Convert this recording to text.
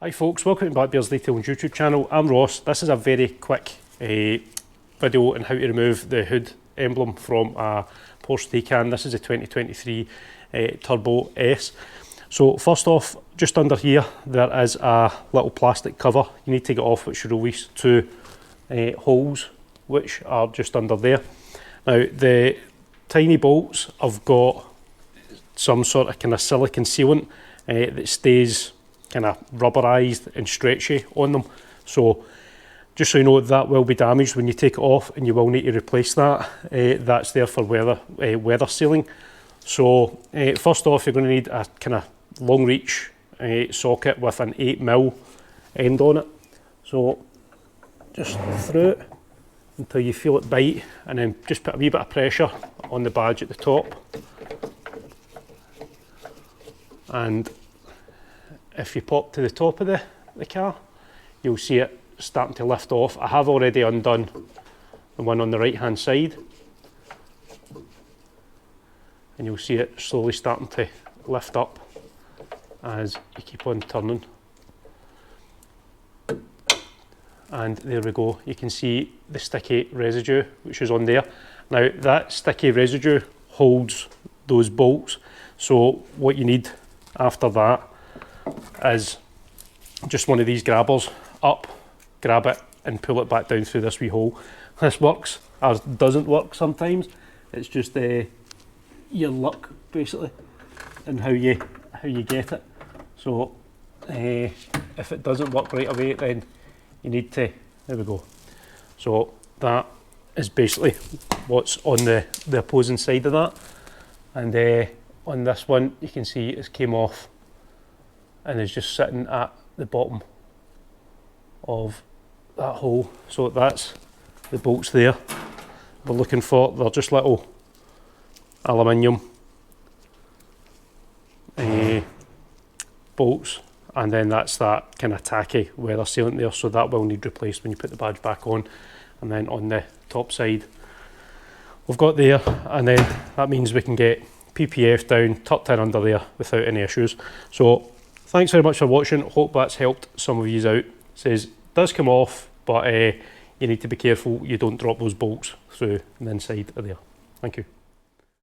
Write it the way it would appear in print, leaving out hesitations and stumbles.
Hi folks, welcome to Blackbeard's Detailing YouTube channel. I'm Ross. This is a very quick video on how to remove the hood emblem from a Porsche Taycan. This is a 2023 Turbo S. So first off, just under here there is a little plastic cover. You need to get off, which should release two holes which are just under there. Now the tiny bolts have got some sort of kind of silicone sealant that stays kind of rubberized and stretchy on them, so just so you know, that will be damaged when you take it off and you will need to replace that. That's there for weather sealing. So first off, you're going to need a kind of long reach socket with an 8mm end on it. So just through it until you feel it bite, and then just put a wee bit of pressure on the badge at the top, and if you pop to the top of the car, you'll see it starting to lift off. I have already undone the one on the right hand side, and you'll see it slowly starting to lift up as you keep on turning. And there we go, you can see the sticky residue which is on there. Now that sticky residue holds those bolts, so what you need after that is just one of these grabbers. Up, grab it and pull it back down through this wee hole. This works or doesn't work sometimes. It's just your luck basically and how you get it. So if it doesn't work right away, then you need to, there we go. So that is basically what's on the opposing side of that, and on this one you can see it's came off and is just sitting at the bottom of that hole. So that's the bolts there we're looking for. They're just little aluminium bolts, and then that's that kind of tacky weather sealant there, so that will need replaced when you put the badge back on. And then on the top side we've got there, and then that means we can get PPF down, tucked in under there without any issues. So thanks very much for watching. Hope that's helped some of you out. It says does come off, but you need to be careful you don't drop those bolts through the inside of there. Thank you.